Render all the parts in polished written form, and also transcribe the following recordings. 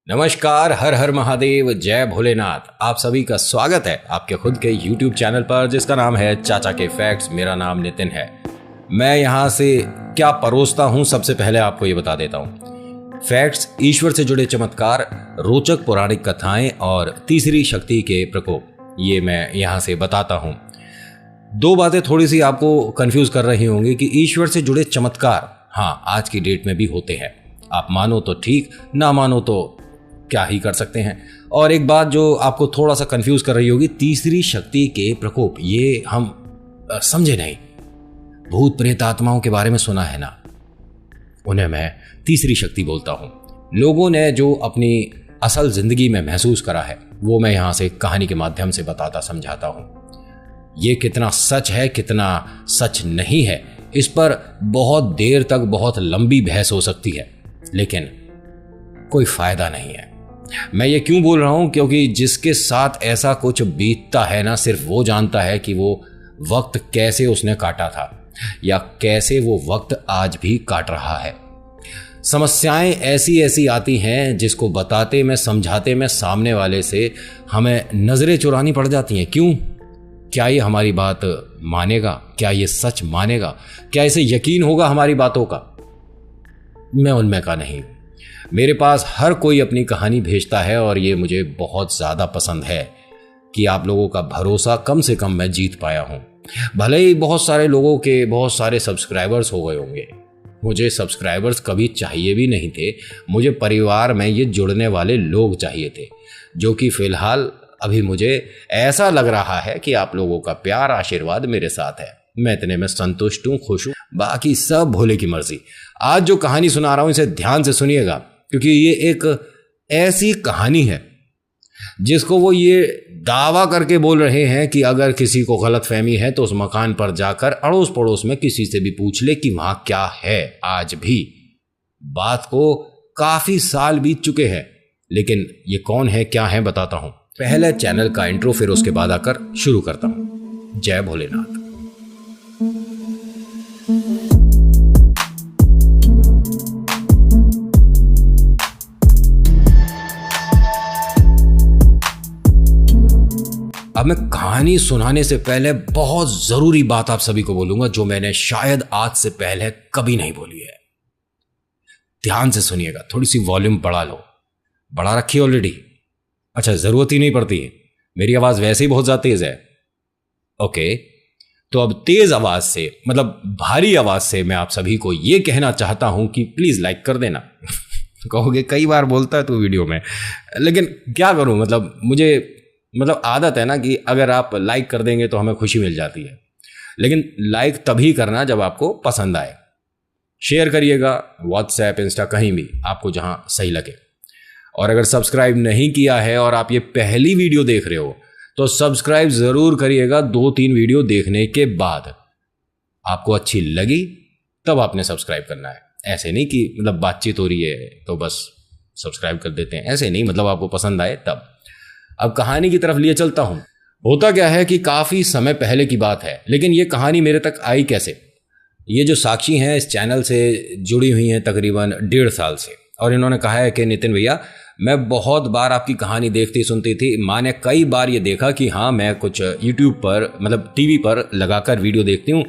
नमस्कार, हर हर महादेव, जय भोलेनाथ। आप सभी का स्वागत है आपके खुद के YouTube चैनल पर जिसका नाम है चाचा के फैक्ट्स। मेरा नाम नितिन है। मैं यहाँ से क्या परोसता हूँ सबसे पहले आपको ये बता देता हूँ। फैक्ट्स, ईश्वर से जुड़े चमत्कार, रोचक पौराणिक कथाएं और तीसरी शक्ति के प्रकोप, ये मैं यहाँ से बताता हूँ। दो बातें थोड़ी सी आपको कंफ्यूज कर रही होंगी कि ईश्वर से जुड़े चमत्कार हाँ आज की डेट में भी होते हैं। आप मानो तो ठीक, ना मानो तो क्या ही कर सकते हैं। और एक बात जो आपको थोड़ा सा कंफ्यूज कर रही होगी, तीसरी शक्ति के प्रकोप, ये हम समझे नहीं। भूत प्रेत आत्माओं के बारे में सुना है ना, उन्हें मैं तीसरी शक्ति बोलता हूं। लोगों ने जो अपनी असल जिंदगी में महसूस करा है वो मैं यहां से कहानी के माध्यम से बताता समझाता हूं। ये कितना सच है कितना सच नहीं है, इस पर बहुत देर तक बहुत लंबी बहस हो सकती है, लेकिन कोई फायदा नहीं है। मैं ये क्यों बोल रहा हूं, क्योंकि जिसके साथ ऐसा कुछ बीतता है ना, सिर्फ वो जानता है कि वो वक्त कैसे उसने काटा था या कैसे वो वक्त आज भी काट रहा है। समस्याएं ऐसी ऐसी आती हैं जिसको बताते में समझाते में सामने वाले से हमें नजरें चुरानी पड़ जाती हैं। क्यों? क्या ये हमारी बात मानेगा? क्या ये सच मानेगा? क्या इसे यकीन होगा हमारी बातों का? मैं उनमें का नहीं। मेरे पास हर कोई अपनी कहानी भेजता है और ये मुझे बहुत ज़्यादा पसंद है कि आप लोगों का भरोसा कम से कम मैं जीत पाया हूँ। भले ही बहुत सारे लोगों के बहुत सारे सब्सक्राइबर्स हो गए होंगे, मुझे सब्सक्राइबर्स कभी चाहिए भी नहीं थे। मुझे परिवार में ये जुड़ने वाले लोग चाहिए थे, जो कि फ़िलहाल अभी मुझे ऐसा लग रहा है कि आप लोगों का प्यार आशीर्वाद मेरे साथ है। मैं इतने में संतुष्ट हूँ, खुश हूँ, बाकी सब भोले की मर्जी। आज जो कहानी सुना रहा हूँ इसे ध्यान से सुनिएगा, क्योंकि ये एक ऐसी कहानी है जिसको वो ये दावा करके बोल रहे हैं कि अगर किसी को गलतफहमी है तो उस मकान पर जाकर अड़ोस पड़ोस में किसी से भी पूछ ले कि वहां क्या है। आज भी बात को काफी साल बीत चुके हैं, लेकिन ये कौन है क्या है बताता हूं। पहले चैनल का इंट्रो, फिर उसके बाद आकर शुरू करता हूं। जय भोलेनाथ। अब मैं कहानी सुनाने से पहले बहुत जरूरी बात आप सभी को बोलूंगा, जो मैंने शायद आज से पहले कभी नहीं बोली है। ध्यान से सुनिएगा, थोड़ी सी वॉल्यूम बढ़ा लो। बढ़ा रखी है ऑलरेडी? अच्छा, जरूरत ही नहीं पड़ती है, मेरी आवाज वैसे ही बहुत ज्यादा तेज है। ओके, तो अब तेज आवाज से, मतलब भारी आवाज से मैं आप सभी को यह कहना चाहता हूं कि प्लीज लाइक कर देना। कहोगे कई बार बोलता है तू वीडियो में, लेकिन क्या करूं, मुझे आदत है ना कि अगर आप लाइक कर देंगे तो हमें खुशी मिल जाती है। लेकिन लाइक तभी करना जब आपको पसंद आए। शेयर करिएगा व्हाट्सएप, इंस्टा, कहीं भी आपको जहां सही लगे। और अगर सब्सक्राइब नहीं किया है और आप ये पहली वीडियो देख रहे हो तो सब्सक्राइब जरूर करिएगा 2-3 वीडियो देखने के बाद। आपको अच्छी लगी तब आपने सब्सक्राइब करना है। ऐसे नहीं कि बातचीत हो रही है तो बस सब्सक्राइब कर देते हैं, ऐसे नहीं, आपको पसंद आए तब। अब कहानी की तरफ लिए चलता हूं। होता क्या है कि काफी समय पहले की बात है, लेकिन ये कहानी मेरे तक आई कैसे? ये जो साक्षी हैं इस चैनल से जुड़ी हुई हैं तकरीबन 1.5 साल से, और इन्होंने कहा है कि नितिन भैया, मैं बहुत बार आपकी कहानी देखती सुनती थी। माँ ने कई बार ये देखा कि हाँ मैं कुछ यूट्यूब पर टीवी पर लगाकर वीडियो देखती हूँ।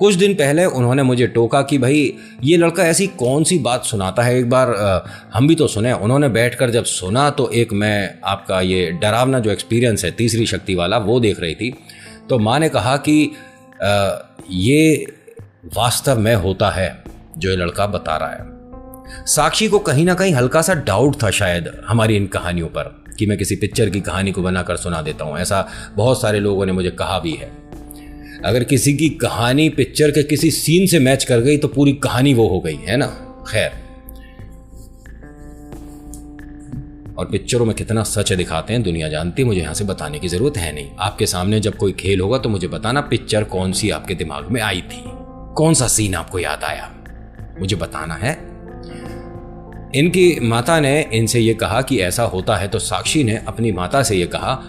कुछ दिन पहले उन्होंने मुझे टोका कि भाई ये लड़का ऐसी कौन सी बात सुनाता है, एक बार हम भी तो सुने। उन्होंने बैठकर जब सुना तो एक मैं आपका ये डरावना जो एक्सपीरियंस है तीसरी शक्ति वाला वो देख रही थी। तो माँ ने कहा कि ये वास्तव में होता है जो ये लड़का बता रहा है। साक्षी को कहीं ना कहीं हल्का सा डाउट था शायद हमारी इन कहानियों पर कि मैं किसी पिक्चर की कहानी को बनाकर सुना देता हूँ। ऐसा बहुत सारे लोगों ने मुझे कहा भी है। अगर किसी की कहानी पिक्चर के किसी सीन से मैच कर गई तो पूरी कहानी वो हो गई, है ना। खैर, और पिक्चरों में कितना सच दिखाते हैं दुनिया जानती है, मुझे यहां से बताने की जरूरत है नहीं। आपके सामने जब कोई खेल होगा तो मुझे बताना पिक्चर कौन सी आपके दिमाग में आई थी, कौन सा सीन आपको याद आया, मुझे बताना है। इनकी माता ने इनसे ये कहा कि ऐसा होता है, तो साक्षी ने अपनी माता से ये कहा,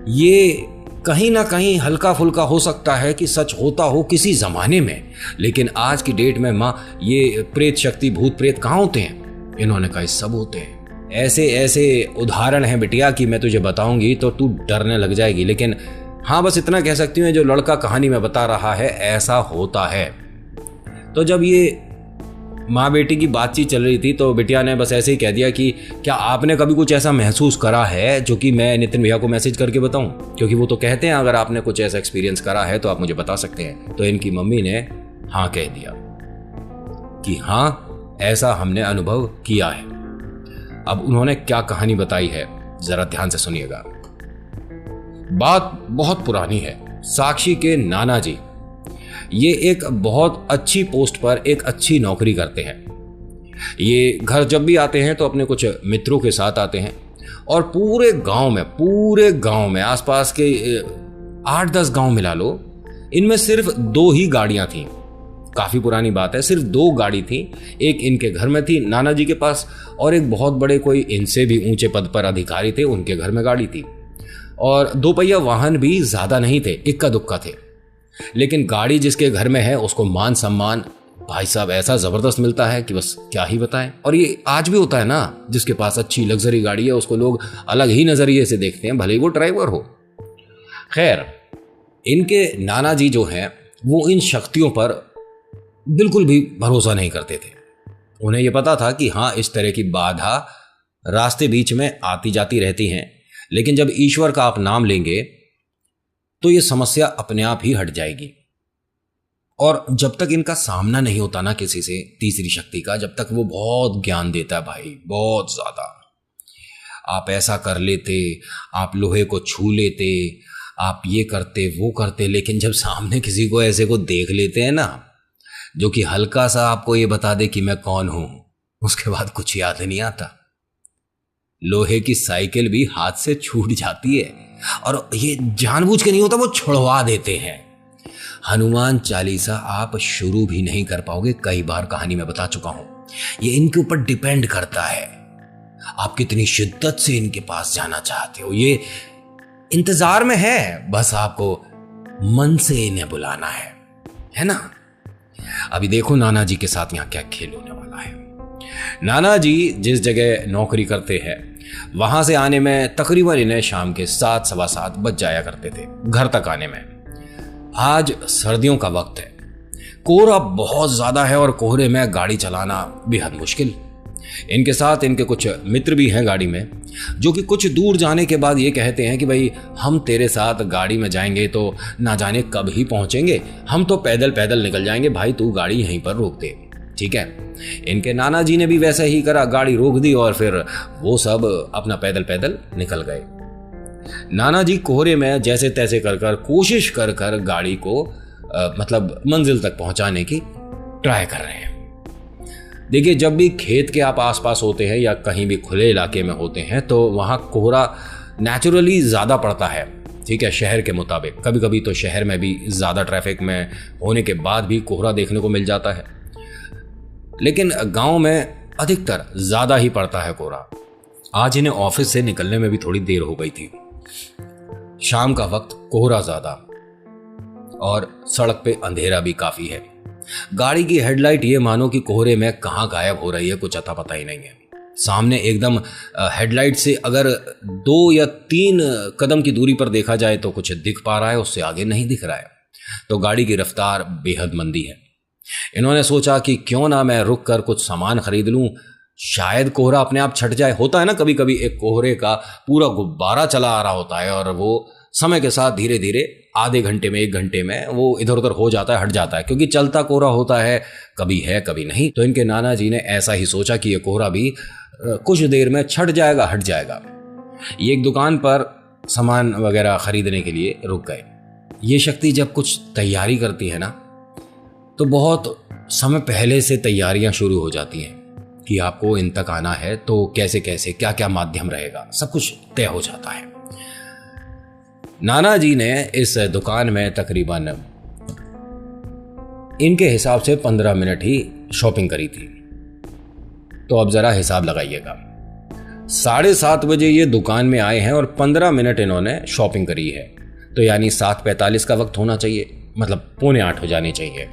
ये कहीं ना कहीं हल्का फुल्का हो सकता है कि सच होता हो किसी जमाने में, लेकिन आज की डेट में माँ ये प्रेत शक्ति भूत प्रेत कहाँ होते हैं? इन्होंने कहा सब होते हैं। ऐसे ऐसे उदाहरण हैं बिटिया कि मैं तुझे बताऊंगी तो तू डरने लग जाएगी। लेकिन हाँ, बस इतना कह सकती हूँ, जो लड़का कहानी में बता रहा है ऐसा होता है। तो जब ये माँ बेटी की बातचीत चल रही थी तो बिटिया ने बस ऐसे ही कह दिया कि क्या आपने कभी कुछ ऐसा महसूस करा है जो कि मैं नितिन भैया को मैसेज करके बताऊं, क्योंकि वो तो कहते हैं अगर आपने कुछ ऐसा एक्सपीरियंस करा है तो आप मुझे बता सकते हैं। तो इनकी मम्मी ने हाँ कह दिया कि हाँ, ऐसा हमने अनुभव किया है। अब उन्होंने क्या कहानी बताई है जरा ध्यान से सुनिएगा। बात बहुत पुरानी है। साक्षी के नाना जी ये एक बहुत अच्छी पोस्ट पर एक अच्छी नौकरी करते हैं। ये घर जब भी आते हैं तो अपने कुछ मित्रों के साथ आते हैं और पूरे गांव में आसपास के 8-10 गांव मिला लो, इनमें सिर्फ 2 ही गाड़ियां थीं। काफी पुरानी बात है, सिर्फ 2 गाड़ी थी। एक इनके घर में थी नाना जी के पास, और एक बहुत बड़े कोई इनसे भी ऊंचे पद पर अधिकारी थे, उनके घर में गाड़ी थी। और 2 पहिया वाहन भी ज्यादा नहीं थे, इक्का दुक्का थे। लेकिन गाड़ी जिसके घर में है उसको मान सम्मान भाई साहब ऐसा जबरदस्त मिलता है कि बस क्या ही बताएं। और ये आज भी होता है ना, जिसके पास अच्छी लग्जरी गाड़ी है उसको लोग अलग ही नजरिए से देखते हैं, भले ही वो ड्राइवर हो। खैर, इनके नाना जी जो हैं वो इन शक्तियों पर बिल्कुल भी भरोसा नहीं करते थे। उन्हें यह पता था कि हाँ, इस तरह की बाधा रास्ते बीच में आती जाती रहती हैं, लेकिन जब ईश्वर का आप नाम लेंगे तो ये समस्या अपने आप ही हट जाएगी। और जब तक इनका सामना नहीं होता ना किसी से, तीसरी शक्ति का, जब तक वो बहुत ज्ञान देता है भाई, बहुत ज्यादा। आप ऐसा कर लेते, आप लोहे को छू लेते, आप ये करते वो करते, लेकिन जब सामने किसी को ऐसे को देख लेते हैं ना, जो कि हल्का सा आपको ये बता दे कि मैं कौन हूं, उसके बाद कुछ याद नहीं आता। लोहे की साइकिल भी हाथ से छूट जाती है, और ये जानबूझ के नहीं होता, वो छुड़वा देते हैं। हनुमान चालीसा आप शुरू भी नहीं कर पाओगे, कई बार कहानी में बता चुका हूं। ये इनके ऊपर डिपेंड करता है, आप कितनी शिद्दत से इनके पास जाना चाहते हो। ये इंतजार में है, बस आपको मन से इन्हें बुलाना है ना। अभी देखो नाना जी के साथ यहां क्या खेल होने वाला है। नाना जी जिस जगह नौकरी करते हैं वहां से आने में तकरीबन इन्हें शाम के 7, सवा 7 बज जाया करते थे घर तक आने में। आज सर्दियों का वक्त है, कोहरा बहुत ज्यादा है और कोहरे में गाड़ी चलाना बेहद मुश्किल। इनके साथ इनके कुछ मित्र भी हैं गाड़ी में, जो कि कुछ दूर जाने के बाद ये कहते हैं कि भाई हम तेरे साथ गाड़ी में जाएंगे तो ना जाने कब ही पहुंचेंगे, हम तो पैदल पैदल निकल जाएंगे, भाई तू गाड़ी यहीं पर रोक दे। ठीक है, इनके नाना जी ने भी वैसा ही करा, गाड़ी रोक दी और फिर वो सब अपना पैदल पैदल निकल गए। नाना जी कोहरे में जैसे तैसे कर कोशिश कर गाड़ी को मतलब मंजिल तक पहुंचाने की ट्राई कर रहे हैं। देखिए, जब भी खेत के आप आसपास होते हैं या कहीं भी खुले इलाके में होते हैं तो वहां कोहरा नेचुरली ज्यादा पड़ता है। ठीक है, शहर के मुताबिक कभी कभी तो शहर में भी ज्यादा ट्रैफिक में होने के बाद भी कोहरा देखने को मिल जाता है, लेकिन गांव में अधिकतर ज्यादा ही पड़ता है कोहरा। आज इन्हें ऑफिस से निकलने में भी थोड़ी देर हो गई थी। शाम का वक्त, कोहरा ज्यादा और सड़क पे अंधेरा भी काफी है। गाड़ी की हेडलाइट ये मानो कि कोहरे में कहां गायब हो रही है, कुछ अता पता ही नहीं है। सामने एकदम हेडलाइट से अगर 2 या 3 कदम की दूरी पर देखा जाए तो कुछ दिख पा रहा है, उससे आगे नहीं दिख रहा है। तो गाड़ी की रफ्तार बेहद मंदी है। इन्होंने सोचा कि क्यों ना मैं रुक कर कुछ सामान खरीद लूं, शायद कोहरा अपने आप छट जाए। होता है ना कभी कभी एक कोहरे का पूरा गुब्बारा चला आ रहा होता है और वो समय के साथ धीरे धीरे आधे घंटे में 1 घंटे में वो इधर उधर हो जाता है, हट जाता है, क्योंकि चलता कोहरा होता है कभी नहीं। तो इनके नाना जी ने ऐसा ही सोचा कि ये कोहरा भी कुछ देर में छट जाएगा, हट जाएगा। ये एक दुकान पर सामान वगैरह खरीदने के लिए रुक गए। ये शक्ति जब कुछ तैयारी करती है ना तो बहुत समय पहले से तैयारियां शुरू हो जाती हैं कि आपको इन तक आना है तो कैसे कैसे क्या क्या माध्यम रहेगा, सब कुछ तय हो जाता है। नाना जी ने इस दुकान में तकरीबन इनके हिसाब से 15 मिनट ही शॉपिंग करी थी। तो अब जरा हिसाब लगाइएगा, 7:30 बजे ये दुकान में आए हैं और 15 मिनट इन्होंने शॉपिंग करी है, तो यानी 7:45 का वक्त होना चाहिए, मतलब 7:45 हो जानी चाहिए।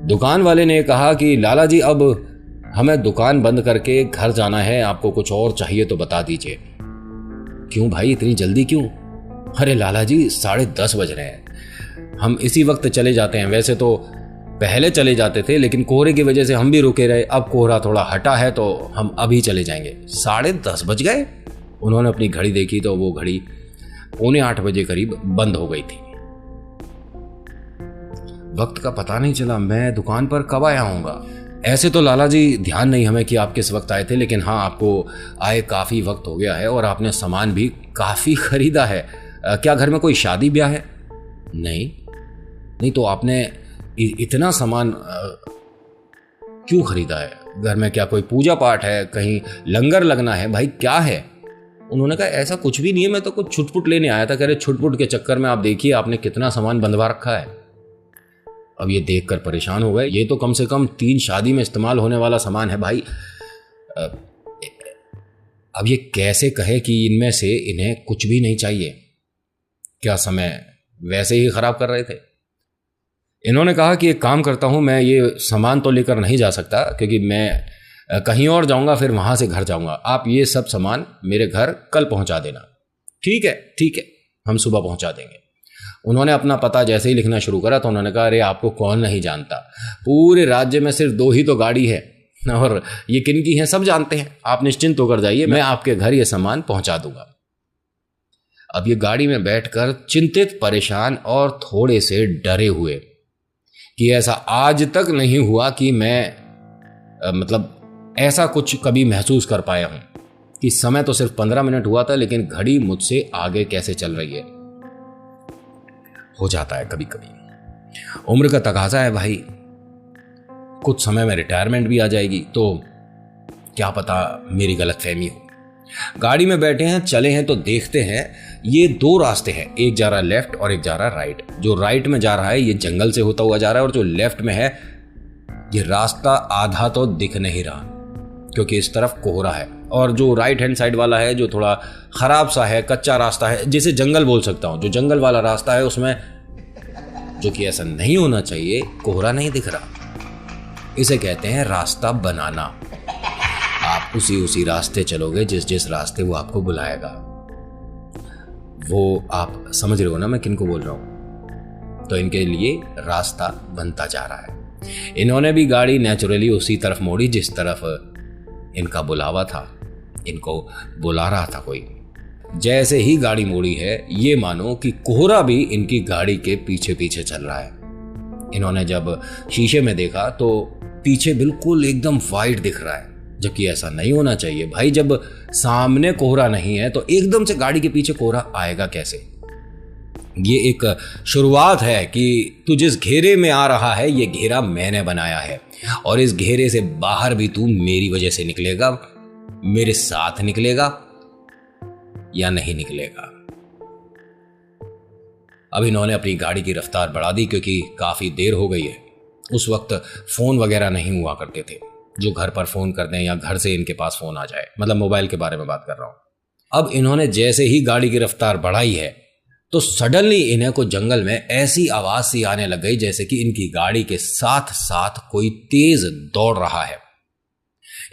दुकान वाले ने कहा कि लाला जी अब हमें दुकान बंद करके घर जाना है, आपको कुछ और चाहिए तो बता दीजिए। क्यों भाई, इतनी जल्दी क्यों? अरे लाला जी 10:30 बज रहे हैं, हम इसी वक्त चले जाते हैं। वैसे तो पहले चले जाते थे, लेकिन कोहरे की वजह से हम भी रुके रहे। अब कोहरा थोड़ा हटा है तो हम अभी चले जाएंगे। 10:30 बज गए? उन्होंने अपनी घड़ी देखी तो वो घड़ी 7:45 बजे करीब बंद हो गई थी। वक्त का पता नहीं चला, मैं दुकान पर कब आया हूँगा। ऐसे तो लाला जी ध्यान नहीं हमें कि आप किस वक्त आए थे, लेकिन हाँ, आपको आए काफ़ी वक्त हो गया है और आपने सामान भी काफ़ी खरीदा है। क्या घर में कोई शादी ब्याह है? नहीं तो आपने इतना सामान क्यों खरीदा है? घर में क्या कोई पूजा पाठ है, कहीं लंगर लगना है? भाई क्या है? उन्होंने कहा ऐसा कुछ भी नहीं है, मैं तो कुछ छुटपुट लेने आया था। कह रहे छुटपुट के चक्कर में आप देखिए आपने कितना सामान बंधवा रखा है। अब ये देखकर परेशान हो गए। ये तो कम से कम 3 शादी में इस्तेमाल होने वाला सामान है भाई। अब ये कैसे कहे कि इनमें से इन्हें कुछ भी नहीं चाहिए? क्या समय वैसे ही खराब कर रहे थे? इन्होंने कहा कि एक काम करता हूं, मैं ये सामान तो लेकर नहीं जा सकता क्योंकि मैं कहीं और जाऊंगा, फिर वहां से घर जाऊंगा। आप ये सब सामान मेरे घर कल पहुंचा देना। ठीक है, हम सुबह पहुंचा देंगे। उन्होंने अपना पता जैसे ही लिखना शुरू करा तो उन्होंने कहा अरे आपको कौन नहीं जानता, पूरे राज्य में सिर्फ 2 ही तो गाड़ी है और ये किन की हैं सब जानते हैं। आप निश्चिंत होकर जाइए, मैं आपके घर ये सामान पहुंचा दूंगा। अब ये गाड़ी में बैठकर चिंतित, परेशान और थोड़े से डरे हुए कि ऐसा आज तक नहीं हुआ कि मैं मतलब ऐसा कुछ कभी महसूस कर पाया हूं कि समय तो सिर्फ 15 मिनट हुआ था, लेकिन घड़ी मुझसे आगे कैसे चल रही है। हो जाता है कभी कभी, उम्र का तकाजा है भाई। कुछ समय में रिटायरमेंट भी आ जाएगी, तो क्या पता मेरी गलतफहमी हो। गाड़ी में बैठे हैं, चले हैं तो देखते हैं ये 2 रास्ते हैं, एक जा रहा है लेफ्ट और एक जा रहा है राइट। जो राइट में जा रहा है ये जंगल से होता हुआ जा रहा है और जो लेफ्ट में है ये रास्ता आधा तो दिख नहीं रहा क्योंकि इस तरफ कोहरा है। और जो राइट हैंड साइड वाला है जो थोड़ा खराब सा है, कच्चा रास्ता है, जिसे जंगल बोल सकता हूं, जो जंगल वाला रास्ता है उसमें, जो कि ऐसा नहीं होना चाहिए, कोहरा नहीं दिख रहा। इसे कहते हैं रास्ता बनाना। आप उसी रास्ते चलोगे जिस रास्ते वो आपको बुलाएगा। वो आप समझ रहे हो ना मैं किनको बोल रहा हूं? तो इनके लिए रास्ता बनता जा रहा है। इन्होंने भी गाड़ी नेचुरली उसी तरफ मोड़ी जिस तरफ इनका बुलावा था, इनको बुला रहा था कोई। जैसे ही गाड़ी मोड़ी है ये मानो कि कोहरा भी इनकी गाड़ी के पीछे पीछे चल रहा है। इन्होंने जब शीशे में देखा तो पीछे बिल्कुल एकदम वाइट दिख रहा है, जबकि ऐसा नहीं होना चाहिए भाई। जब सामने कोहरा नहीं है तो एकदम से गाड़ी के पीछे कोहरा आएगा कैसे? ये एक शुरुआत है कि तू जिस घेरे में आ रहा है ये घेरा मैंने बनाया है और इस घेरे से बाहर भी तू मेरी वजह से निकलेगा, मेरे साथ निकलेगा या नहीं निकलेगा। अब इन्होंने अपनी गाड़ी की रफ्तार बढ़ा दी क्योंकि काफी देर हो गई है। उस वक्त फोन वगैरह नहीं हुआ करते थे जो घर पर फोन कर दें या घर से इनके पास फोन आ जाए, मतलब मोबाइल के बारे में बात कर रहा हूं। अब इन्होंने जैसे ही गाड़ी की रफ्तार बढ़ाई है तो सडनली इन्हें को जंगल में ऐसी आवाज सी आने लग गई जैसे कि इनकी गाड़ी के साथ साथ कोई तेज दौड़ रहा है।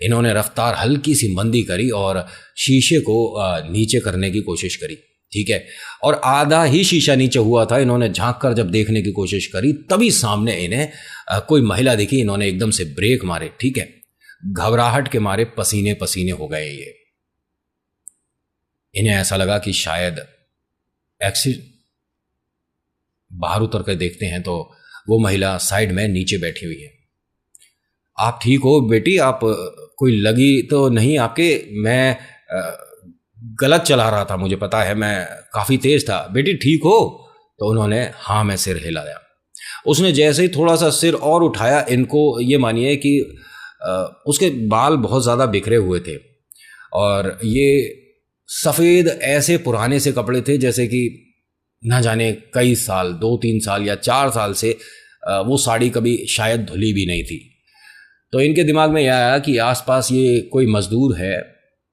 इन्होंने रफ्तार हल्की सी मंदी करी और शीशे को नीचे करने की कोशिश करी, ठीक है, और आधा ही शीशा नीचे हुआ था। इन्होंने झांक कर जब देखने की कोशिश करी तभी सामने इन्हें कोई महिला दिखी। इन्होंने एकदम से ब्रेक मारे, ठीक है, घबराहट के मारे पसीने पसीने हो गए। ये इन्हें ऐसा लगा कि शायद एक्सीडेंट। बाहर उतर कर देखते हैं तो वो महिला साइड में नीचे बैठी हुई है। आप ठीक हो बेटी? आप कोई लगी तो नहीं आपके? मैं गलत चला रहा था, मुझे पता है, मैं काफ़ी तेज था। बेटी ठीक हो? तो उन्होंने हाँ में सिर हिलाया। उसने जैसे ही थोड़ा सा सिर और उठाया, इनको ये मानिए कि उसके बाल बहुत ज़्यादा बिखरे हुए थे और ये सफ़ेद ऐसे पुराने से कपड़े थे जैसे कि ना जाने कई साल, 2-3 साल या 4 साल से वो साड़ी कभी शायद धुली भी नहीं थी। तो इनके दिमाग में यह आया कि आसपास ये कोई मजदूर है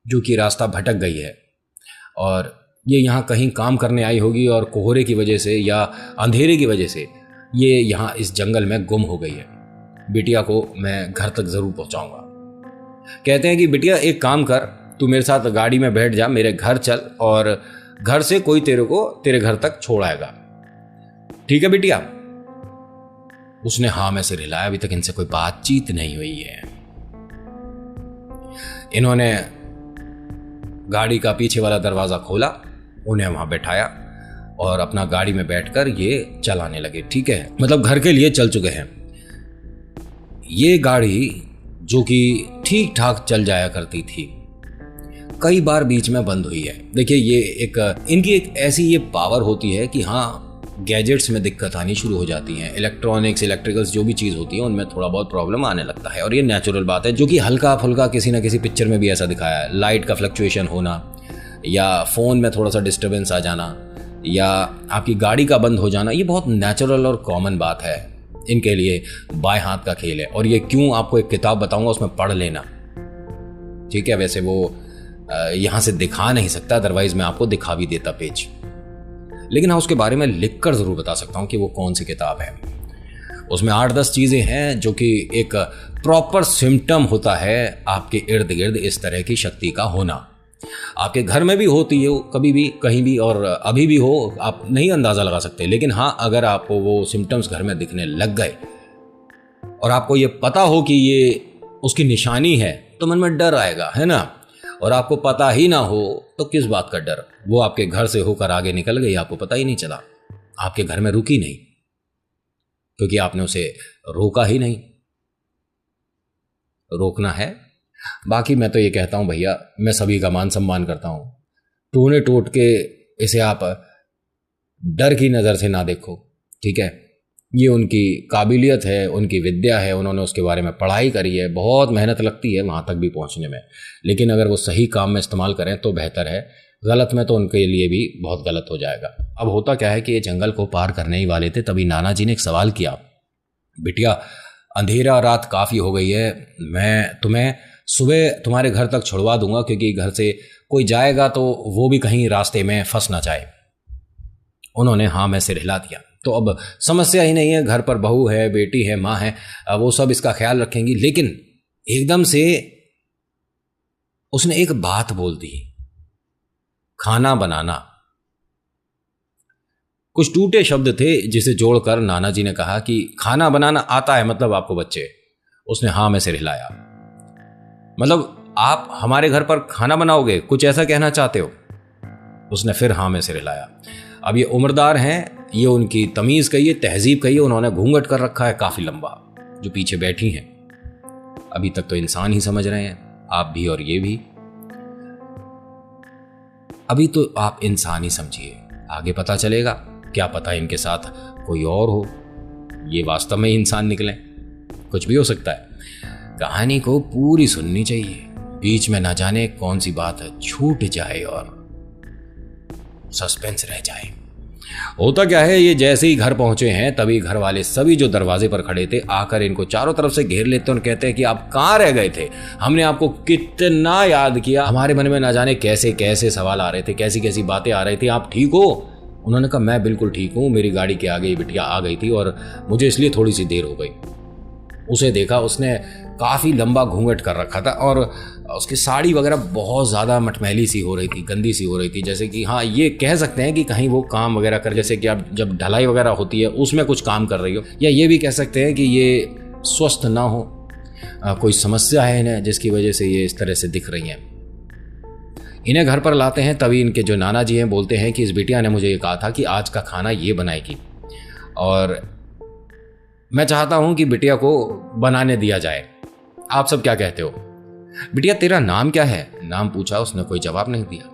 जो कि रास्ता भटक गई है और ये यहाँ कहीं काम करने आई होगी और कोहरे की वजह से या अंधेरे की वजह से ये यहाँ इस जंगल में गुम हो गई है। बिटिया को मैं घर तक ज़रूर पहुँचाऊँगा। कहते हैं कि बिटिया एक काम कर, तू मेरे साथ गाड़ी में बैठ जा, मेरे घर चल और घर से कोई तेरे को तेरे घर तक छोड़ आएगा। ठीक है बिटिया? उसने हाँ में सिर हिलाया। अभी तक इनसे कोई बातचीत नहीं हुई है। इन्होंने गाड़ी का पीछे वाला दरवाजा खोला, उन्हें वहां बैठाया और अपना गाड़ी में बैठकर ये चलाने लगे। ठीक है, मतलब घर के लिए चल चुके हैं। ये गाड़ी जो कि ठीक ठाक चल जाया करती थी, कई बार बीच में बंद हुई है। देखिए, ये इनकी एक ऐसी ये पावर होती है कि हाँ, गैजेट्स में दिक्कत आनी शुरू हो जाती है। इलेक्ट्रॉनिक्स, इलेक्ट्रिकल्स जो भी चीज़ होती है उनमें थोड़ा बहुत प्रॉब्लम आने लगता है और ये नेचुरल बात है, जो कि हल्का फुल्का किसी ना किसी पिक्चर में भी ऐसा दिखाया है। लाइट का फ्लक्चुएशन होना या फ़ोन में थोड़ा सा डिस्टर्बेंस आ जाना या आपकी गाड़ी का बंद हो जाना, ये बहुत नेचुरल और कॉमन बात है इनके लिए। बाएं हाथ का खेल है। और ये क्यों, आपको एक किताब बताऊंगा, उसमें पढ़ लेना। ठीक है, वैसे वो यहाँ से दिखा नहीं सकता, अदरवाइज मैं आपको दिखा भी देता पेज, लेकिन हाँ उसके बारे में लिखकर ज़रूर बता सकता हूँ कि वो कौन सी किताब है। उसमें 8-10 चीज़ें हैं जो कि एक प्रॉपर सिम्टम होता है आपके इर्द गिर्द इस तरह की शक्ति का होना। आपके घर में भी होती है कभी भी, कहीं भी, और अभी भी हो, आप नहीं अंदाज़ा लगा सकते। लेकिन हाँ, अगर आपको वो सिम्टम्स घर में दिखने लग गए और आपको ये पता हो कि ये उसकी निशानी है, तो मन में डर आएगा, है ना। और आपको पता ही ना हो तो किस बात का डर? वो आपके घर से होकर आगे निकल गई, आपको पता ही नहीं चला, आपके घर में रुकी नहीं, क्योंकि आपने उसे रोका ही नहीं। रोकना है। बाकी मैं तो ये कहता हूं भैया, मैं सभी का मान सम्मान करता हूं, टूने टूट के इसे आप डर की नज़र से ना देखो। ठीक है, ये उनकी काबिलियत है, उनकी विद्या है, उन्होंने उसके बारे में पढ़ाई करी है, बहुत मेहनत लगती है वहाँ तक भी पहुँचने में, लेकिन अगर वो सही काम में इस्तेमाल करें तो बेहतर है, गलत में तो उनके लिए भी बहुत गलत हो जाएगा। अब होता क्या है कि ये जंगल को पार करने ही वाले थे, तभी नाना जी ने एक सवाल किया, बिटिया अंधेरा रात काफ़ी हो गई है, मैं तुम्हें सुबह तुम्हारे घर तक छुड़वा दूंगा, क्योंकि घर से कोई जाएगा तो वो भी कहीं रास्ते में फंस ना जाए। उन्होंने हाँ में सिर हिला दिया। तो अब समस्या ही नहीं है, घर पर बहू है, बेटी है, माँ है, वो सब इसका ख्याल रखेंगी। लेकिन एकदम से उसने एक बात बोल दी, खाना बनाना। कुछ टूटे शब्द थे जिसे जोड़कर नाना जी ने कहा कि खाना बनाना आता है, मतलब आपको बच्चे? उसने हाँ में सिर हिलाया। मतलब आप हमारे घर पर खाना बनाओगे, कुछ ऐसा कहना चाहते हो? उसने फिर हाँ में सिर हिलाया। अब ये उम्रदार हैं, ये उनकी तमीज़ कहिए, तहजीब कहिए, उन्होंने घूंघट कर रखा है काफ़ी लंबा। जो पीछे बैठी हैं अभी तक तो इंसान ही समझ रहे हैं, आप भी और ये भी। अभी तो आप इंसान ही समझिए, आगे पता चलेगा, क्या पता इनके साथ कोई और हो, ये वास्तव में इंसान निकले, कुछ भी हो सकता है। कहानी को पूरी सुननी चाहिए, बीच में ना जाने कौन सी बात छूट जाए और सस्पेंस रह जाए। होता क्या है, ये जैसे ही घर पहुंचे हैं तभी घर वाले सभी जो दरवाजे पर खड़े थे आकर इनको चारों तरफ से घेर लेते और कहते हैं कि आप कहाँ रह गए थे, हमने आपको कितना याद किया, हमारे मन में ना जाने कैसे कैसे सवाल आ रहे थे, कैसी कैसी बातें आ रही थी, आप ठीक हो? उन्होंने कहा मैं बिल्कुल ठीक हूँ, मेरी गाड़ी के आगे बिटिया आ गई थी और मुझे इसलिए थोड़ी सी देर हो गई। उसे देखा, उसने काफ़ी लंबा घूंघट कर रखा था और उसकी साड़ी वगैरह बहुत ज़्यादा मटमैली सी हो रही थी, गंदी सी हो रही थी, जैसे कि हाँ ये कह सकते हैं कि कहीं वो काम वगैरह कर, जैसे कि आप जब ढलाई वगैरह होती है उसमें कुछ काम कर रही हो, या ये भी कह सकते हैं कि ये स्वस्थ ना हो, कोई समस्या है इन्हें जिसकी वजह से ये इस तरह से दिख रही हैं। इन्हें घर पर लाते हैं तभी इनके जो नाना जी हैं बोलते हैं कि इस बिटिया ने मुझे ये कहा था कि आज का खाना ये बनाएगी और मैं चाहता हूं कि बिटिया को बनाने दिया जाए। आप सब क्या कहते हो? बिटिया तेरा नाम क्या है? नाम पूछा, उसने कोई जवाब नहीं दिया।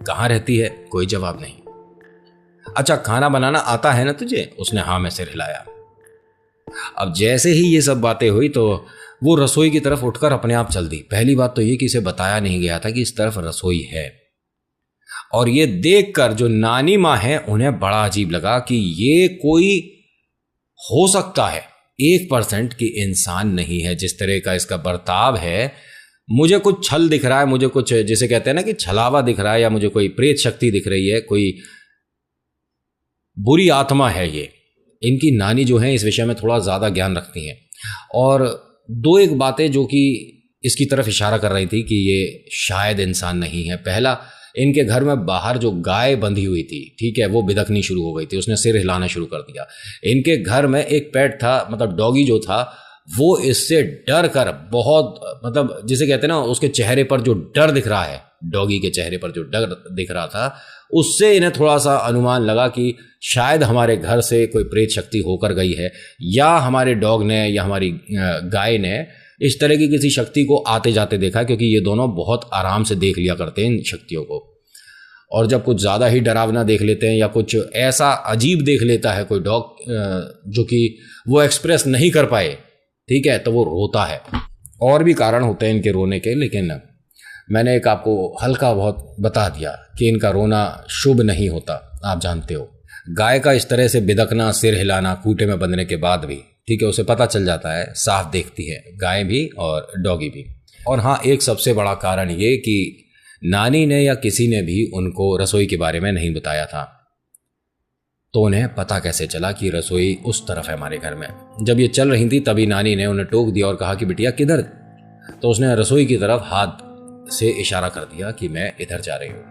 कहाँ रहती है? कोई जवाब नहीं। अच्छा खाना बनाना आता है ना तुझे? उसने हाँ में सिर हिलाया। अब जैसे ही ये सब बातें हुई तो वो रसोई की तरफ उठकर अपने आप चल दी। पहली बात तो ये कि इसे बताया नहीं गया था कि इस तरफ रसोई है, और ये देखकर जो नानी माँ है उन्हें बड़ा अजीब लगा कि ये कोई हो सकता है 1% की इंसान नहीं है। जिस तरह का इसका बर्ताव है, मुझे कुछ छल दिख रहा है, मुझे कुछ जिसे कहते हैं ना कि छलावा दिख रहा है, या मुझे कोई प्रेत शक्ति दिख रही है, कोई बुरी आत्मा है ये। इनकी नानी जो है इस विषय में थोड़ा ज़्यादा ज्ञान रखती हैं और दो एक बातें जो कि इसकी तरफ इशारा कर रही थी कि ये शायद इंसान नहीं है। पहला, इनके घर में बाहर जो गाय बंधी हुई थी, ठीक है, वो बिदकनी शुरू हो गई थी, उसने सिर हिलाना शुरू कर दिया। इनके घर में एक पेट था, मतलब डॉगी जो था, वो इससे डर कर बहुत, मतलब जिसे कहते हैं ना, उसके चेहरे पर जो डर दिख रहा है, डॉगी के चेहरे पर जो डर दिख रहा था, उससे इन्हें थोड़ा सा अनुमान लगा कि शायद हमारे घर से कोई प्रेत शक्ति होकर गई है, या हमारे डॉग ने या हमारी गाय ने इस तरह की किसी शक्ति को आते जाते देखा, क्योंकि ये दोनों बहुत आराम से देख लिया करते हैं इन शक्तियों को। और जब कुछ ज़्यादा ही डरावना देख लेते हैं या कुछ ऐसा अजीब देख लेता है कोई डॉग जो कि वो एक्सप्रेस नहीं कर पाए, ठीक है, तो वो रोता है। और भी कारण होते हैं इनके रोने के, लेकिन मैंने एक आपको हल्का बहुत बता दिया कि इनका रोना शुभ नहीं होता, आप जानते हो। गाय का इस तरह से बिदकना, सिर हिलाना खूंटे में बंधने के बाद भी, ठीक है, उसे पता चल जाता है, साफ देखती है गाय भी और डॉगी भी। और हाँ, एक सबसे बड़ा कारण ये कि नानी ने या किसी ने भी उनको रसोई के बारे में नहीं बताया था, तो उन्हें पता कैसे चला कि रसोई उस तरफ है हमारे घर में। जब ये चल रही थी तभी नानी ने उन्हें टोक दिया और कहा कि बिटिया किधर, तो उसने रसोई की तरफ हाथ से इशारा कर दिया कि मैं इधर जा रही हूँ।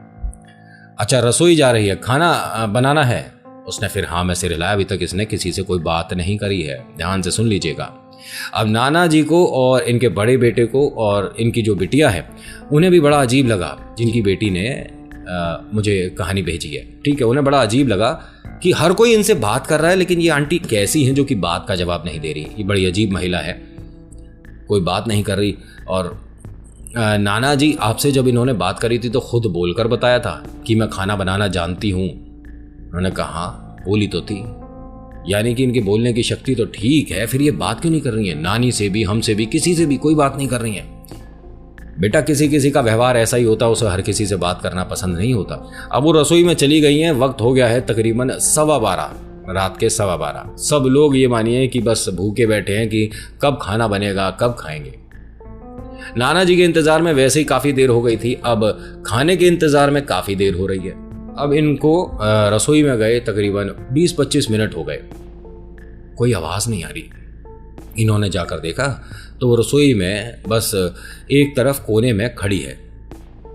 अच्छा, रसोई जा रही है, खाना बनाना है? उसने फिर हाँ में सिर हिलाया। अभी तक इसने किसी से कोई बात नहीं करी है, ध्यान से सुन लीजिएगा। अब नाना जी को और इनके बड़े बेटे को और इनकी जो बिटिया है उन्हें भी बड़ा अजीब लगा, जिनकी बेटी ने मुझे कहानी भेजी है, ठीक है, उन्हें बड़ा अजीब लगा कि हर कोई इनसे बात कर रहा है, लेकिन ये आंटी कैसी हैं जो कि बात का जवाब नहीं दे रही। ये बड़ी अजीब महिला है, कोई बात नहीं कर रही। और नाना जी आपसे जब इन्होंने बात करी थी तो खुद बोलकर बताया था कि मैं खाना बनाना जानती हूँ। उन्होंने कहा बोली तो थी, यानी कि इनके बोलने की शक्ति तो ठीक है, फिर ये बात क्यों नहीं कर रही है? नानी से भी, हमसे भी, किसी से भी कोई बात नहीं कर रही है। बेटा, किसी किसी का व्यवहार ऐसा ही होता है, उसे हर किसी से बात करना पसंद नहीं होता। अब वो रसोई में चली गई हैं, वक्त हो गया है तकरीबन 12:15, रात के 12:15। सब लोग ये मानिए कि बस भूखे बैठे हैं कि कब खाना बनेगा, कब खाएंगे। नाना जी के इंतजार में वैसे ही काफी देर हो गई थी, अब खाने के इंतजार में काफी देर हो रही है। अब इनको रसोई में गए तकरीबन 20-25 मिनट हो गए, कोई आवाज नहीं आ रही। इन्होंने जाकर देखा तो वो रसोई में बस एक तरफ कोने में खड़ी है।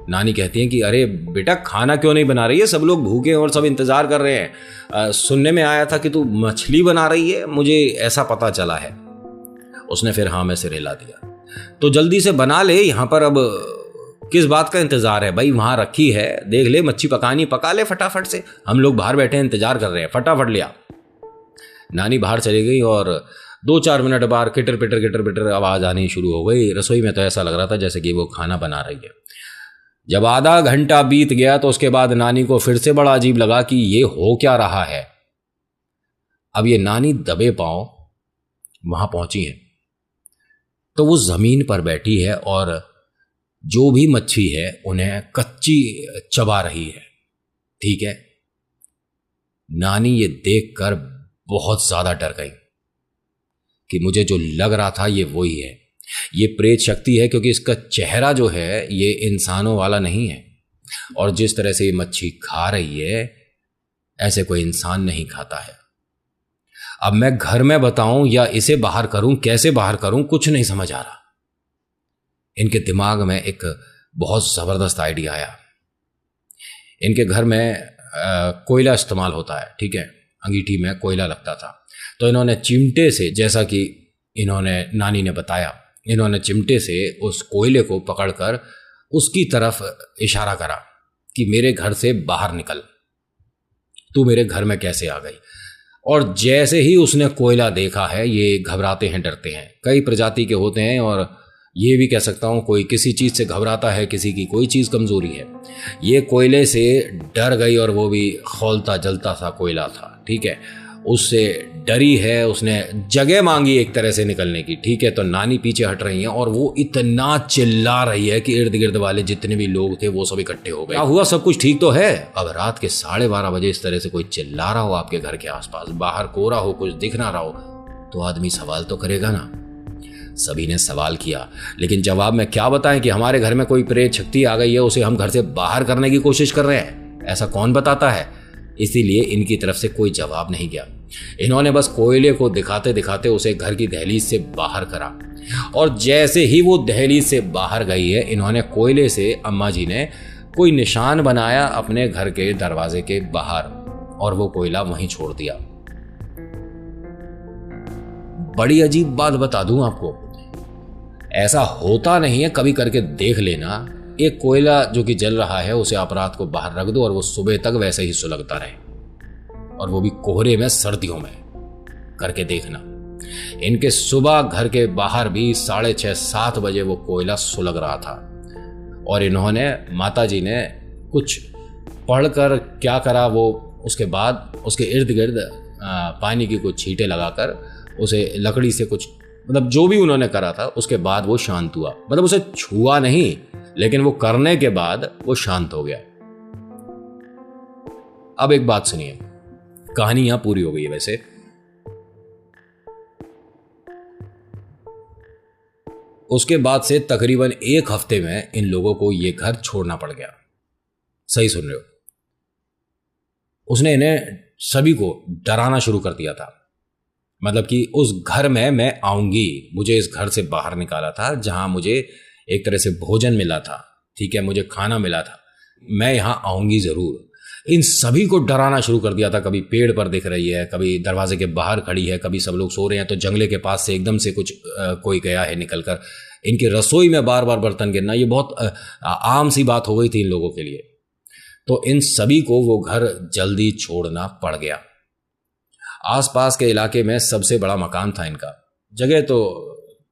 नानी कहती हैं कि अरे बेटा, खाना क्यों नहीं बना रही है? सब लोग भूखे हैं और सब इंतजार कर रहे हैं। सुनने में आया था कि तू मछली बना रही है, मुझे ऐसा पता चला है। उसने फिर हाँ में सिर हिला दिया। तो जल्दी से बना ले, यहाँ पर अब किस बात का इंतजार है भाई? वहां रखी है, देख ले, मच्छी पकानी, पका ले फटाफट से, हम लोग बाहर बैठे हैं, इंतजार कर रहे हैं, फटाफट लिया। नानी बाहर चली गई और 2-4 मिनट बाद किटर पिटर आवाज आनी शुरू हो गई। रसोई में तो ऐसा लग रहा था जैसे कि वो खाना बना रही है। जब आधा घंटा बीत गया तो उसके बाद नानी को फिर से बड़ा अजीब लगा कि ये हो क्या रहा है। अब ये नानी दबे पांव वहां पहुंची है तो वो जमीन पर बैठी है और जो भी मच्छी है उन्हें कच्ची चबा रही है, ठीक है। नानी ये देखकर बहुत ज्यादा डर गई कि मुझे जो लग रहा था ये वही है, ये प्रेत शक्ति है, क्योंकि इसका चेहरा जो है ये इंसानों वाला नहीं है और जिस तरह से ये मच्छी खा रही है ऐसे कोई इंसान नहीं खाता है। अब मैं घर में बताऊं या इसे बाहर करूं, कैसे बाहर करूं, कुछ नहीं समझ आ रहा। इनके दिमाग में एक बहुत जबरदस्त आइडिया आया। इनके घर में कोयला इस्तेमाल होता है, ठीक है, अंगीठी में कोयला लगता था। तो इन्होंने चिमटे से, जैसा कि इन्होंने नानी ने बताया, इन्होंने चिमटे से उस कोयले को पकड़कर उसकी तरफ इशारा करा कि मेरे घर से बाहर निकल, तू मेरे घर में कैसे आ गई। और जैसे ही उसने कोयला देखा है, ये घबराते हैं, डरते हैं। कई प्रजाति के होते हैं और ये भी कह सकता हूँ कोई किसी चीज़ से घबराता है, किसी की कोई चीज़ कमज़ोरी है। ये कोयले से डर गई और वो भी खौलता जलता सा कोयला था, ठीक है, उससे डरी है, उसने जगह मांगी एक तरह से निकलने की, ठीक है। तो नानी पीछे हट रही हैं और वो इतना चिल्ला रही है कि इर्द गिर्द वाले जितने भी लोग थे वो सब इकट्ठे हो गए। क्या हुआ, सब कुछ ठीक तो है? अब रात के 12:30 बजे इस तरह से कोई चिल्ला रहा हो आपके घर के आसपास, बाहर कोहरा हो, कुछ दिख ना रहा हो, तो आदमी सवाल तो करेगा ना। सभी ने सवाल किया, लेकिन जवाब में क्या बताएं कि हमारे घर में कोई प्रेत शक्ति आ गई है, उसे हम घर से बाहर करने की कोशिश कर रहे हैं, ऐसा कौन बताता है। इसीलिए इनकी तरफ से कोई जवाब नहीं गया। इन्होंने बस कोयले को दिखाते दिखाते उसे घर की दहलीज से बाहर करा, और जैसे ही वो दहलीज से बाहर गई है, इन्होंने कोयले से अम्मा जी ने कोई निशान बनाया अपने घर के दरवाजे के बाहर, और वो कोयला वहीं छोड़ दिया। बड़ी अजीब बात बता दूं आपको, ऐसा होता नहीं है, कभी करके देख लेना। एक कोयला जो कि जल रहा है उसे आप रात को बाहर रख दो और वो सुबह तक वैसे ही सुलगता रहे, और वो भी कोहरे में, सर्दियों में। करके देखना। इनके सुबह घर के बाहर भी 6:30-7 बजे वो कोयला सुलग रहा था, और इन्होंने, माता जी ने कुछ पढ़कर क्या करा, वो उसके बाद उसके इर्द गिर्द पानी की कुछ छींटे लगाकर उसे लकड़ी से कुछ, मतलब जो भी उन्होंने करा था, उसके बाद वो शांत हुआ। मतलब उसे छुआ नहीं, लेकिन वो करने के बाद वो शांत हो गया। अब एक बात सुनिए, कहानी यहां पूरी हो गई है। वैसे उसके बाद से तकरीबन 1 हफ्ते में इन लोगों को ये घर छोड़ना पड़ गया। सही सुन रहे हो, उसने इन्हें सभी को डराना शुरू कर दिया था। मतलब कि उस घर में मैं आऊंगी, मुझे इस घर से बाहर निकाला था जहां मुझे एक तरह से भोजन मिला था, ठीक है, मुझे खाना मिला था, मैं यहां आऊंगी जरूर। इन सभी को डराना शुरू कर दिया था। कभी पेड़ पर दिख रही है, कभी दरवाजे के बाहर खड़ी है, कभी सब लोग सो रहे हैं तो जंगले के पास से एकदम से कुछ कोई गया है निकलकर। इनकी रसोई में बार बार बर्तन गिरना, ये बहुत आम सी बात हो गई थी इन लोगों के लिए। तो इन सभी को वो घर जल्दी छोड़ना पड़ गया। आसपास के इलाके में सबसे बड़ा मकान था इनका, जगह तो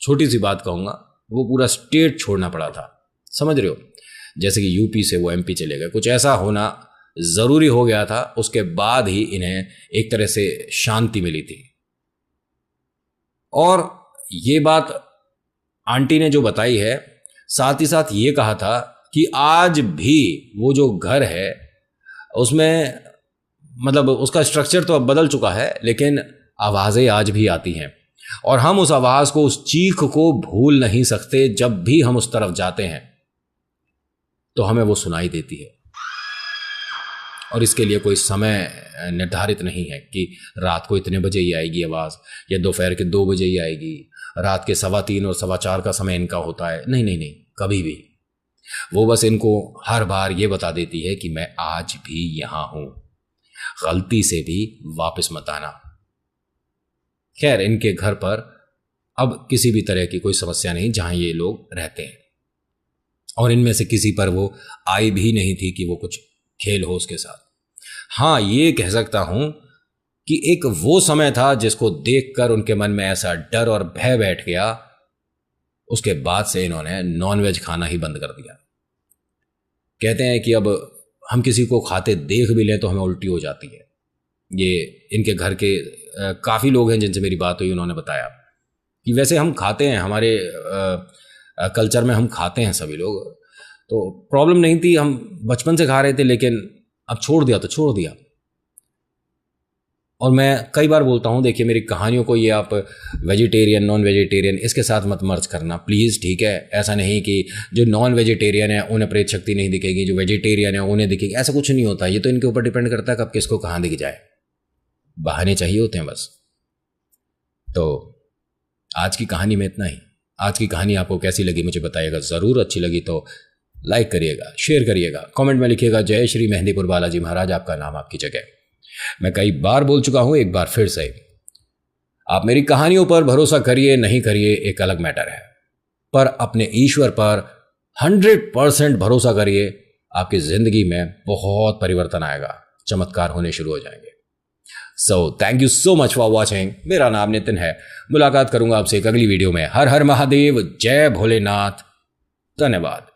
छोटी सी बात कहूँगा, वो पूरा स्टेट छोड़ना पड़ा था। समझ रहे हो, जैसे कि यूपी से वो एमपी चले गए, कुछ ऐसा होना ज़रूरी हो गया था। उसके बाद ही इन्हें एक तरह से शांति मिली थी। और ये बात आंटी ने जो बताई है, साथ ही साथ ये कहा था कि आज भी वो जो घर है उसमें, मतलब उसका स्ट्रक्चर तो अब बदल चुका है, लेकिन आवाज़ें आज भी आती हैं, और हम उस आवाज़ को, उस चीख को भूल नहीं सकते। जब भी हम उस तरफ जाते हैं तो हमें वो सुनाई देती है। और इसके लिए कोई समय निर्धारित नहीं है कि रात को इतने बजे ही आएगी आवाज़, या दोपहर के 2 बजे ही आएगी, रात के 3:15 और 4:15 का समय इनका होता है। नहीं नहीं नहीं, कभी भी। वो बस इनको हर बार ये बता देती है कि मैं आज भी यहां हूं, गलती से भी वापस मत आना। खैर, इनके घर पर अब किसी भी तरह की कोई समस्या नहीं जहां ये लोग रहते हैं, और इनमें से किसी पर वो आई भी नहीं थी कि वो कुछ खेल हो उसके साथ। हाँ, ये कह सकता हूं कि एक वो समय था जिसको देखकर उनके मन में ऐसा डर और भय बैठ गया, उसके बाद से इन्होंने नॉनवेज खाना ही बंद कर दिया। कहते हैं कि अब हम किसी को खाते देख भी लें तो हमें उल्टी हो जाती है। ये इनके घर के काफ़ी लोग हैं जिनसे मेरी बात हुई, उन्होंने बताया कि वैसे हम खाते हैं, हमारे कल्चर में हम खाते हैं सभी लोग, तो प्रॉब्लम नहीं थी, हम बचपन से खा रहे थे, लेकिन अब छोड़ दिया तो छोड़ दिया। और मैं कई बार बोलता हूँ, देखिए मेरी कहानियों को ये आप वेजिटेरियन, नॉन वेजिटेरियन इसके साथ मत मर्ज करना प्लीज़, ठीक है। ऐसा नहीं कि जो नॉन वेजिटेरियन है उन्हें प्रेत शक्ति नहीं दिखेगी, जो वेजिटेरियन है उन्हें दिखेगी, ऐसा कुछ नहीं होता। ये तो इनके ऊपर डिपेंड करता है कब किसको कहाँ दिख जाए, बहाने चाहिए होते हैं बस। तो आज की कहानी में इतना ही। आज की कहानी आपको कैसी लगी मुझे बताइएगा ज़रूर। अच्छी लगी तो लाइक करिएगा, शेयर करिएगा, कमेंट में लिखिएगा जय श्री मेहंदीपुर बालाजी महाराज, आपका नाम आपकी जगह। मैं कई बार बोल चुका हूं, एक बार फिर से, आप मेरी कहानियों पर भरोसा करिए नहीं करिए एक अलग मैटर है, पर अपने ईश्वर पर 100% भरोसा करिए, आपकी जिंदगी में बहुत परिवर्तन आएगा, चमत्कार होने शुरू हो जाएंगे। So thank you so much for watching. मेरा नाम नितिन है। मुलाकात करूंगा आपसे एक अगली वीडियो में। हर हर महादेव, जय भोलेनाथ, धन्यवाद।